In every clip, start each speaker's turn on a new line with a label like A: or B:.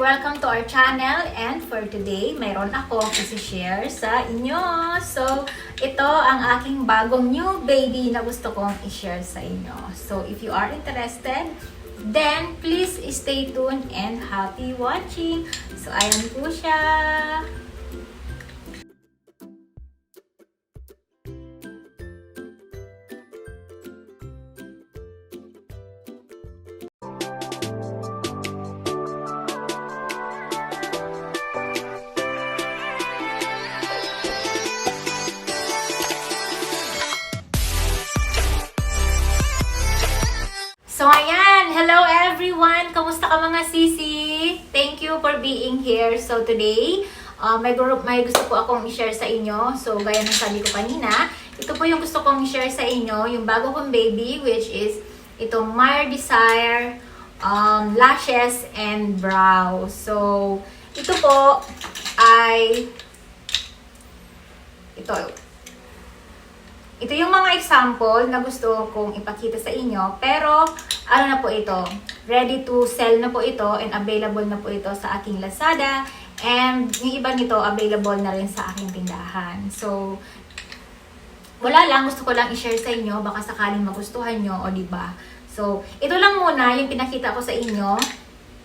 A: Welcome to our channel, and for today, mayroon akong isi-share sa inyo. So, ito ang aking bagong new baby na gusto kong i-share sa inyo. So, if you are interested, then please stay tuned and happy watching. So, ayan po siya. So, ayan. Hello, everyone. Kamusta ka mga sisi? Thank you for being here. So, today, may gusto po akong i-share sa inyo. So, gaya ng sabi ko kanina, ito po yung gusto kong i-share sa inyo, yung bago kong baby, which is itong My Desire Lashes and Brow. So, ito po ay ito yung mga example na gusto kong ipakita sa inyo. Pero, ano na po ito? Ready to sell na po ito and available na po ito sa aking Lazada. And yung iba nito, available na rin sa aking tindahan. So, wala lang. Gusto ko lang i-share sa inyo. Baka sakaling magustuhan nyo, o diba? So, ito lang muna yung pinakita ko sa inyo.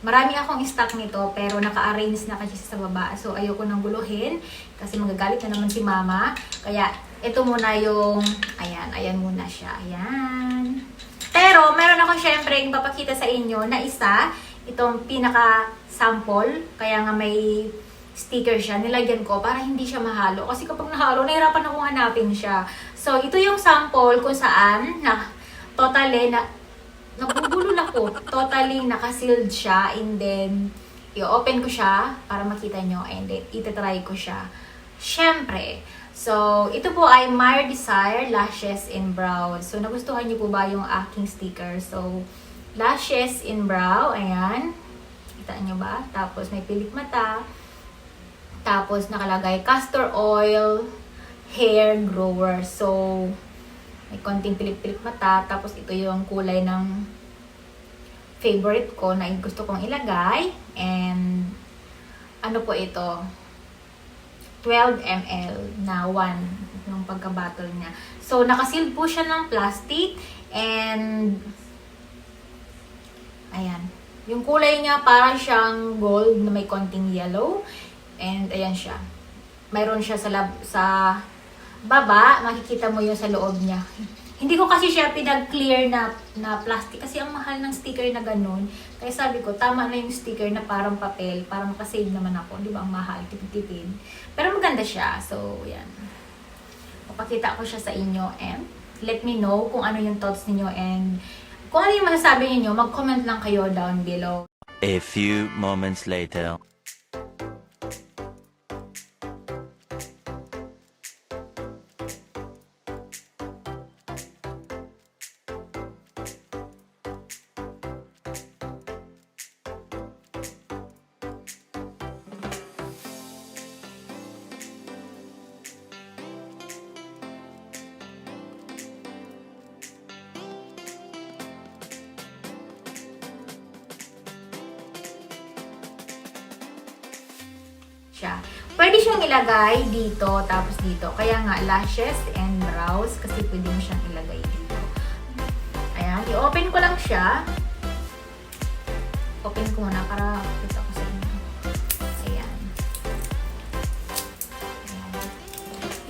A: Marami akong stock nito, pero naka-arrange na kasi sa baba. So, ayoko nang guluhin kasi magagalit na naman si mama. Kaya, ito muna yung, ayan muna siya. Ayan. Pero, meron ako syempre yung papakita sa inyo na isa, itong pinaka-sample. Kaya nga may sticker siya. Nilagyan ko para hindi siya mahalo. Kasi kapag nahalo, nahirapan akong hanapin siya. So, ito yung sample kung saan nabubulol ako. Totally naka-sealed siya. And then, i-open ko siya para makita nyo. And then, itatry ko siya. Syempre. So, ito po ay My Desire Lashes and Brow. So, nagustuhan niyo po ba yung aking sticker? So, lashes and brow. Ayan. Kita nyo ba? Tapos, may pilik mata. Tapos, nakalagay castor oil hair grower. So, may konting pilik-pilik mata. Tapos, ito yung kulay ng favorite ko na gusto kong ilagay. And, ano po ito? 12 ml na 1 yung pagka-bottle niya. So, nakasealed po siya ng plastic. And, ayan. Yung kulay niya para siyang gold na may konting yellow. And, ayan siya. Mayroon siya sa baba. Makikita mo yun sa loob niya. Hindi ko kasi siya pinag-clear na plastic kasi ang mahal ng sticker na ganun. Kaya sabi ko, tama na yung sticker na parang papel, para makasave naman ako. Di ba ang mahal, tipid-tipid. Pero maganda siya. So, yan. Papakita ko siya sa inyo and let me know kung ano yung thoughts niyo and kung ano yung masasabi niyo, mag-comment lang kayo down below.
B: A few moments later.
A: Siya. Pwede siyang ilagay dito, tapos dito. Kaya nga, lashes and brows, kasi pwede mo siyang ilagay dito. Ayan, i-open ko lang siya. Open ko muna para kita ko sa inyo. Ayan. Ayan.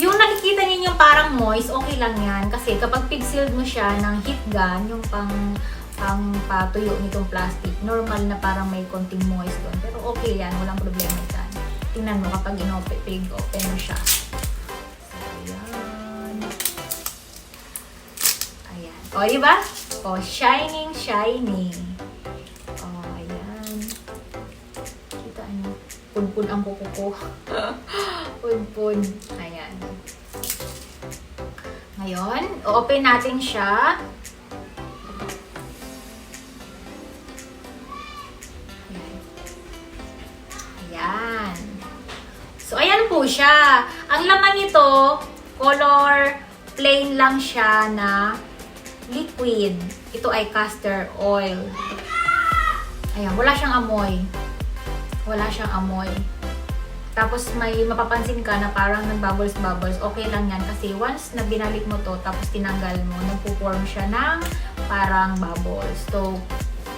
A: Yung nakikita niyo parang moist, okay lang yan. Kasi kapag pig-sealed mo siya ng heat gun, yung pang patuyo nitong plastic, normal na parang may konting moist doon. Pero okay yan, walang problema dyan. Tingnan mo kapag pig-open mo siya. So, ayan. Ayan. O, diba? O, shining, shiny. O, ayan. Kita nyo. Pun-pun ang kuko ko. Pun-pun. Ayan. Ngayon, open natin siya. Ayan. So, ayan po siya. Ang laman nito, color plain lang siya na liquid. Ito ay castor oil. Ayan, wala siyang amoy. wala siyang amoy. Tapos may mapapansin ka na parang nag-bubbles-bubbles, okay lang yan. Kasi once na binalik mo to, tapos tinanggal mo, nagpo-form siya ng parang bubbles. So,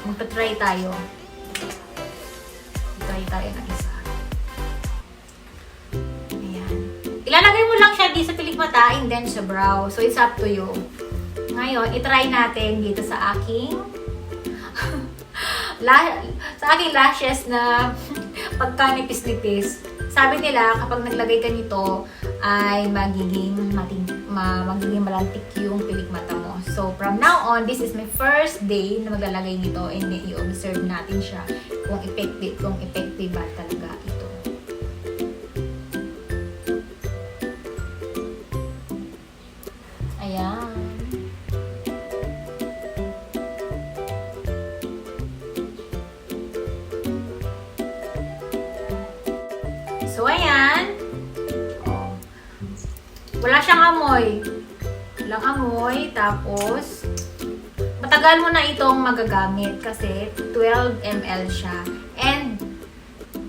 A: magta-try tayo. Try tayo ng isa. Ayan. Ilalagay mo lang siya dito sa pilik mata and then sa brow. So, it's up to you. Ngayon, itry natin dito sa aking lashes na pagkanipis-nipis. Sabi nila, kapag naglagay ka nito, ay magiging malantik yung pilik mata mo. So, from now on, this is my first day na maglalagay nito and then i-observe natin siya kung effective ba talaga ito. Ayan. So, ayan. Oh. Wala siyang amoy. Walang amoy. Tapos, matagal mo na itong magagamit kasi 12 ml siya. And,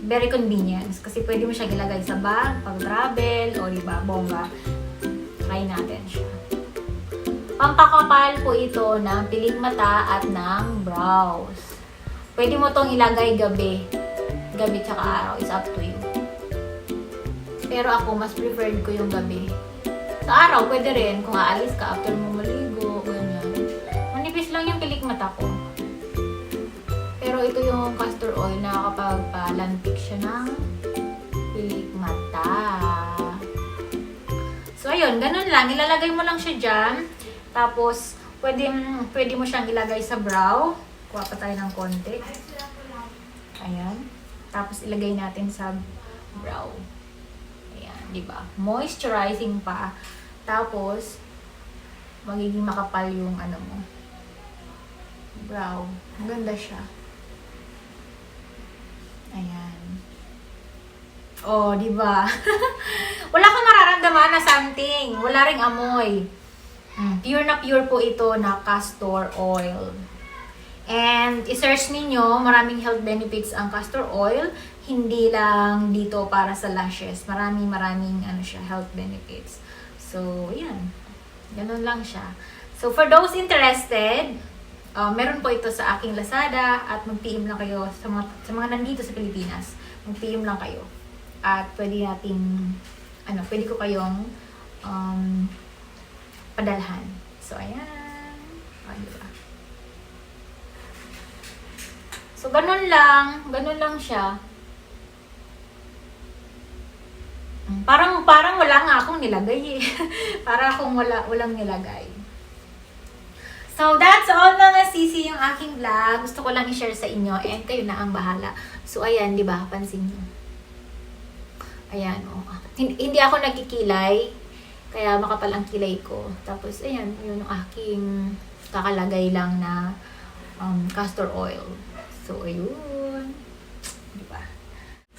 A: very convenience. Kasi pwede mo siyang ilagay sa bag, pag-travel, o diba, bongga. Try natin siya. Pampakapal po ito ng pilik mata at ng brows. Pwede mo itong ilagay gabi. Gabi tsaka araw. It's up to you. Pero ako, mas preferred ko yung gabi. Sa araw, pwede rin. Kung aalis ka after mo maligo, ganyan. Manipis lang yung pilik mata ko. Pero ito yung castor oil na kapag palantik siya ng pilik mata. So, ayun. Ganun lang. Ilalagay mo lang siya dyan. Tapos, pwede mo siyang ilagay sa brow. Kuha pa tayo ng konti. Ayan. Tapos, ilagay natin sa brow. Diba? Moisturizing pa. Tapos, magiging makapal yung ano mo. Brow. Maganda siya. Ayan. Oh, diba? Wala kang mararamdaman na something. Wala ring amoy. Pure na pure po ito na castor oil. And, isearch ninyo, maraming health benefits ang castor oil. Hindi lang dito para sa lashes. Maraming ano siya, health benefits. So, yan. Ganun lang siya. So, for those interested, meron po ito sa aking Lazada at mag-PM lang kayo sa mga nandito sa Pilipinas. Mag-PM lang kayo. At pwede ko kayong padalhan. So, ayan. Diba? So, ganun lang siya. Parang wala nga akong nilagay eh. Para akong walang nilagay. So, that's all mga sisi yung aking vlog. Gusto ko lang i-share sa inyo and kayo na ang bahala. So, ayan, di ba? Pansin nyo. Ayan, oh. Hindi ako nagkikilay. Kaya makapal ang kilay ko. Tapos, ayan, yun yung aking kakalagay lang na castor oil. So, ayun. Di ba?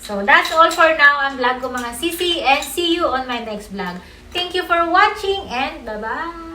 A: So, that's all for now ang vlog ko mga sisi and see you on my next vlog. Thank you for watching and bye-bye!